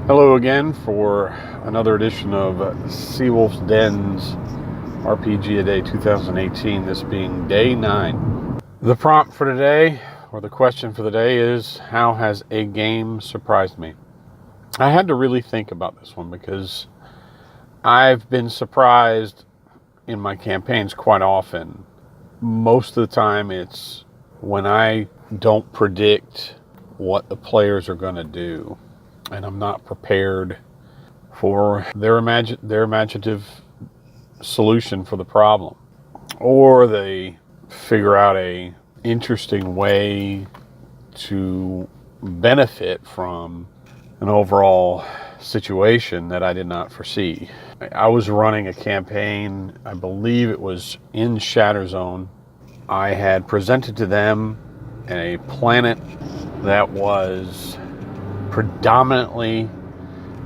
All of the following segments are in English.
Hello again for another edition of Seawolf's Den's RPGaDay 2018, this being day 9. The prompt for today, or the question for the day, is how has a game surprised me? I had to really think about this one because I've been surprised in my campaigns quite often. Most of the time it's when I don't predict what the players are going to do, and I'm not prepared for their imaginative solution for the problem, or they figure out a interesting way to benefit from an overall situation that I did not foresee. I was running a campaign, I believe it was in Shatterzone. I had presented to them a planet that was predominantly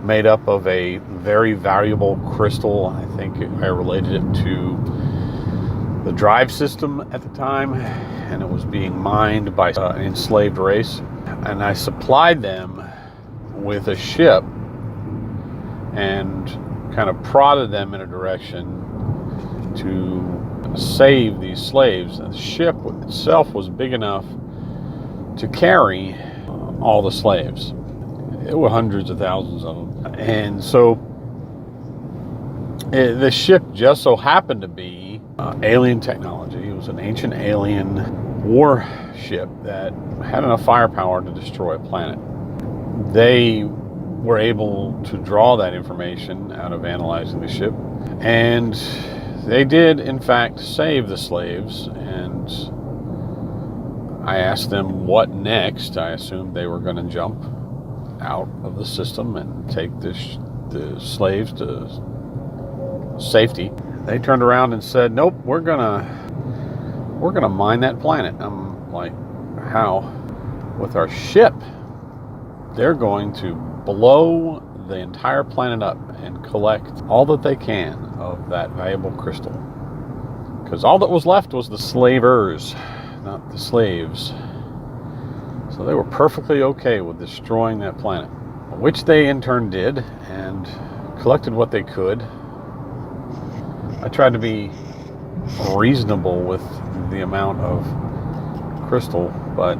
made up of a very valuable crystal. I think I related it to the drive system at the time, and it was being mined by an enslaved race. And I supplied them with a ship and kind of prodded them in a direction to save these slaves. And the ship itself was big enough to carry all the slaves. There were hundreds of thousands of them. And so the ship just so happened to be alien technology. It was an ancient alien warship that had enough firepower to destroy a planet. They were able to draw that information out of analyzing the ship, and they did in fact save the slaves. And I asked them what next. I assumed they were going to jump out of the system and take the slaves to safety. They turned around and said, "Nope, we're gonna mine that planet." I'm like, "How?" "With our ship, they're going to blow the entire planet up and collect all that they can of that valuable crystal, because all that was left was the slavers, not the slaves." So they were perfectly okay with destroying that planet, which they in turn did, and collected what they could. I tried to be reasonable with the amount of crystal, but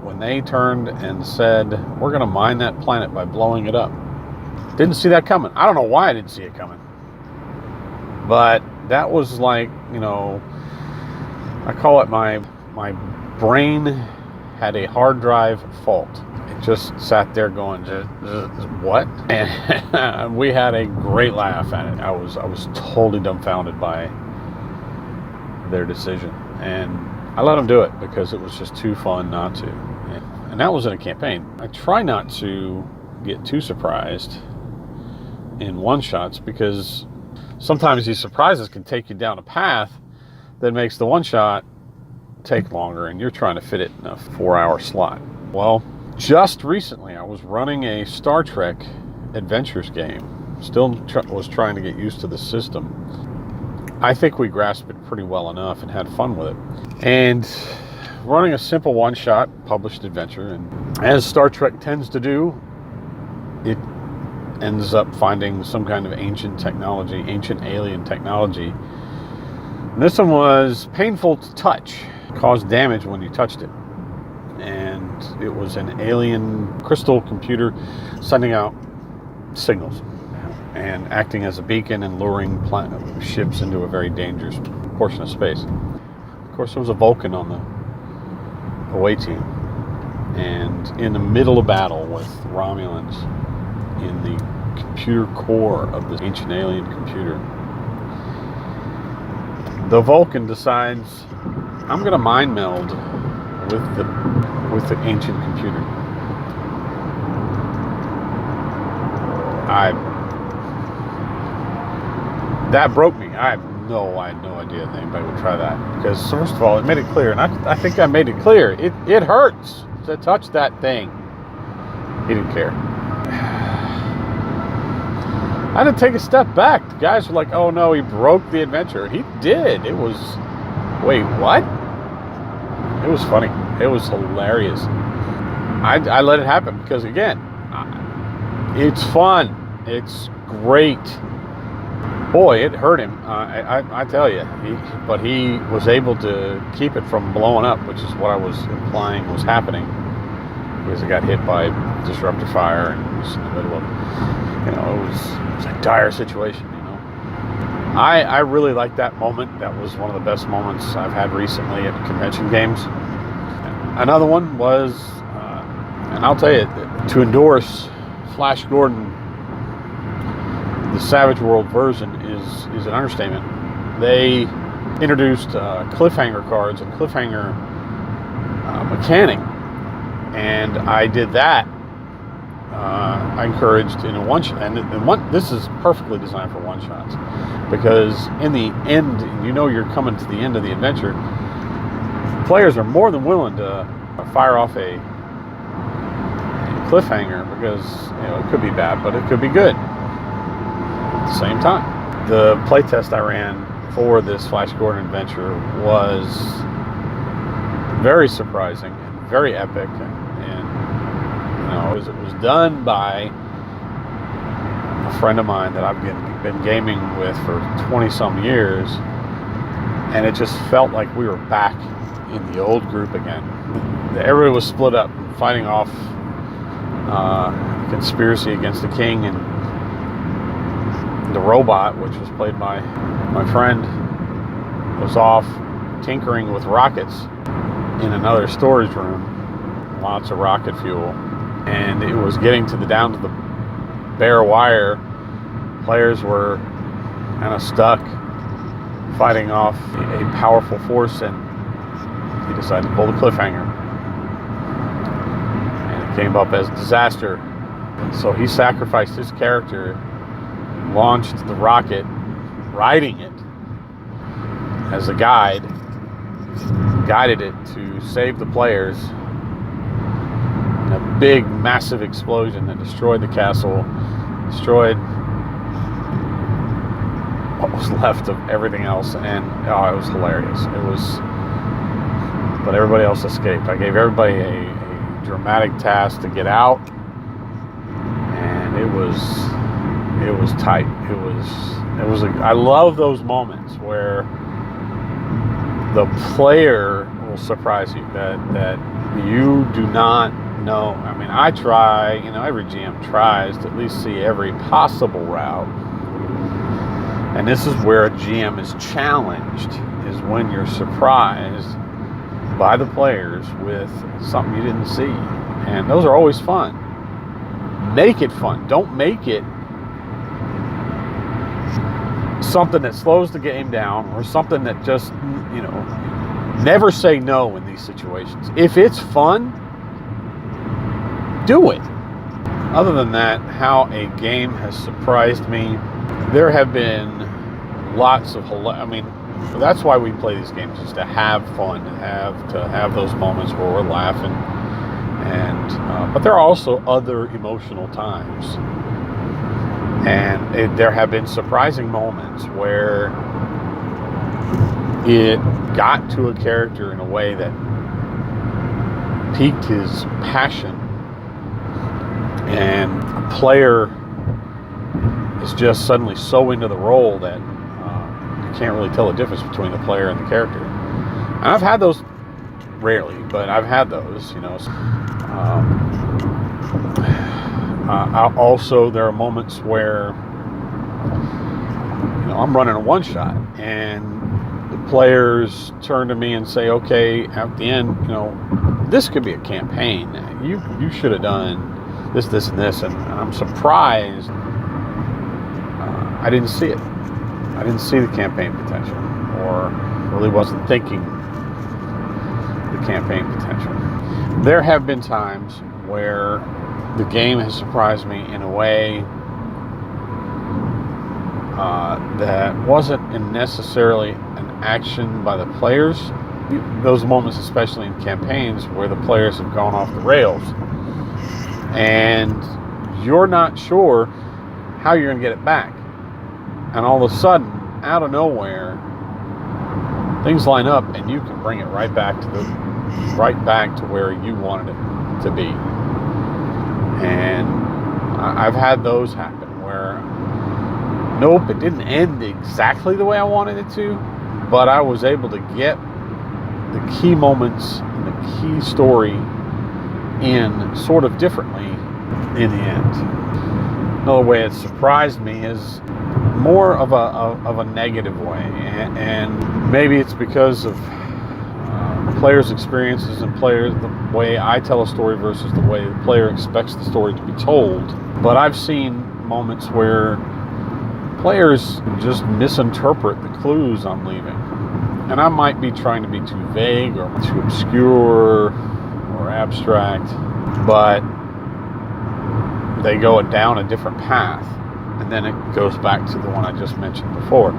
when they turned and said, "We're going to mine that planet by blowing it up," didn't see that coming. I don't know why I didn't see it coming, but that was like, I call it my brain had a hard drive fault. It just sat there going, what? And we had a great laugh at it. I was totally dumbfounded by their decision, and I let them do it because it was just too fun not to. And that was in a campaign. I try not to get too surprised in one-shots, because sometimes these surprises can take you down a path that makes the one-shot take longer, and you're trying to fit it in a 4-hour slot. Well, just recently I was running a Star Trek Adventures game. Still was trying to get used to the system. I think we grasped it pretty well enough and had fun with it. And running a simple one-shot published adventure, and as Star Trek tends to do, it ends up finding some kind of ancient alien technology. And this one was painful to touch. Caused damage when you touched it, and it was an alien crystal computer sending out signals and acting as a beacon and luring ships into a very dangerous portion of space. Of course, there was a Vulcan on the away team, and in the middle of battle with Romulans in the computer core of the ancient alien computer, the Vulcan decides, "I'm going to mind meld with the ancient computer." That broke me. I had no idea that anybody would try that, because first of all, it made it clear, and I think I made it clear. It hurts to touch that thing. He didn't care. I had to take a step back. The guys were like, "Oh no, he broke the adventure." He did. It was, wait, what? It was funny. It was hilarious. I let it happen because, again, It's fun. It's great. Boy, it hurt him. I tell you. But he was able to keep it from blowing up, which is what I was implying was happening. Because it got hit by disruptor fire and was in the middle of, it was a dire situation, I really liked that moment. That was one of the best moments I've had recently at convention games. Another one was, and I'll tell you, to endorse Flash Gordon, the Savage World version is an understatement. They introduced cliffhanger cards and cliffhanger mechanic, and I did that. I encouraged in a one shot, and this is perfectly designed for one shots, because in the end, you're coming to the end of the adventure. Players are more than willing to fire off a cliffhanger, because it could be bad, but it could be good at the same time. The playtest I ran for this Flash Gordon adventure was very surprising and very epic, and it was done by a friend of mine that I've been gaming with for 20 some years, and it just felt like we were back in the old group again. Everybody was split up, fighting off conspiracy against the king, and the robot, which was played by my friend, was off tinkering with rockets in another storage room, lots of rocket fuel, and it was getting down to the bare wire. Players were kind of stuck fighting off a powerful force, and he decided to pull the cliffhanger, and it came up as disaster. So he sacrificed his character, launched the rocket, riding it as a guide, guided it to save the players in a big, massive explosion that destroyed the castle, destroyed what was left of everything else, and it was hilarious. But everybody else escaped. I gave everybody a dramatic task to get out, and it was tight. I love those moments where the player will surprise you, that you do not know. I mean, I try, every GM tries to at least see every possible route. And this is where a GM is challenged, is when you're surprised by the players with something you didn't see. And those are always fun. Make it fun. Don't make it something that slows the game down, or something that just, never say no in these situations. If it's fun, do it. Other than that, how a game has surprised me, there have been lots of, that's why we play these games, is to have fun, to have those moments where we're laughing, and but there are also other emotional times, and there have been surprising moments where it got to a character in a way that piqued his passion, and a player is just suddenly so into the role that you can't really tell the difference between the player and the character. And I've had those, rarely, but I've had those, also, there are moments where, I'm running a one-shot, and the players turn to me and say, okay, at the end, this could be a campaign. You should have done this, and this, and I'm surprised I didn't see it. I didn't see the campaign potential, or really wasn't thinking the campaign potential. There have been times where the game has surprised me in a way that wasn't necessarily an action by the players. Those moments, especially in campaigns where the players have gone off the rails, and you're not sure how you're going to get it back. And all of a sudden, out of nowhere, things line up, and you can bring it right back to where you wanted it to be. And I've had those happen where, nope, it didn't end exactly the way I wanted it to, but I was able to get the key moments and the key story in sort of differently in the end. Another way it surprised me is more of a negative way, and maybe it's because of players' experiences and the way I tell a story versus the way the player expects the story to be told. But I've seen moments where players just misinterpret the clues I'm leaving. And I might be trying to be too vague or too obscure or abstract, but they go down a different path. And then it goes back to the one I just mentioned before.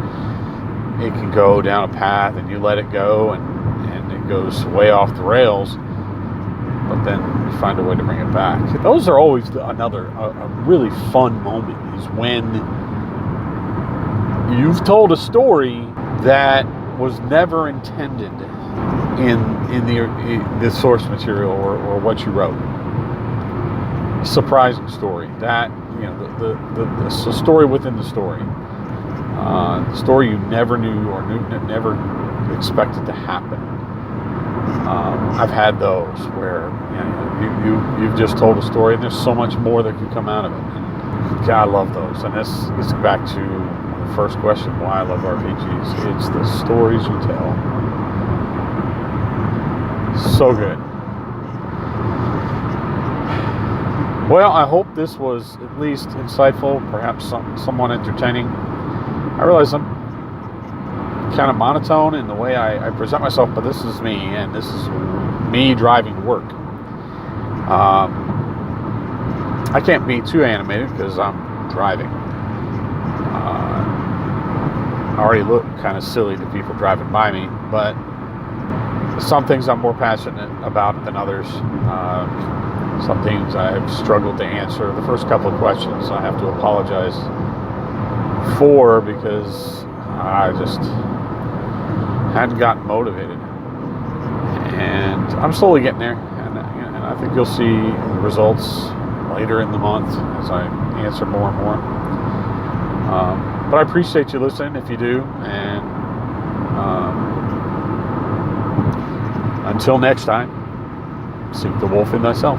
It can go down a path and you let it go and it goes way off the rails, but then you find a way to bring it back. Those are always a really fun moment, is when you've told a story that was never intended in the source material or what you wrote. Surprising story. That, the story within the story. The story you never knew or never expected to happen. I've had those where you've just told a story and there's so much more that could come out of it. And God, I love those. And this gets back to the first question, why I love RPGs. It's the stories you tell. So good. Well, I hope this was at least insightful, perhaps somewhat entertaining. I realize I'm kind of monotone in the way I present myself, but this is me, and this is me driving to work. I can't be too animated because I'm driving. I already look kind of silly to people driving by me, but some things I'm more passionate about than others. Some things I've struggled to answer. The first couple of questions I have to apologize for because I just hadn't gotten motivated. And I'm slowly getting there, and I think you'll see the results later in the month as I answer more and more. But I appreciate you listening if you do, and until next time, seek the wolf in thyself.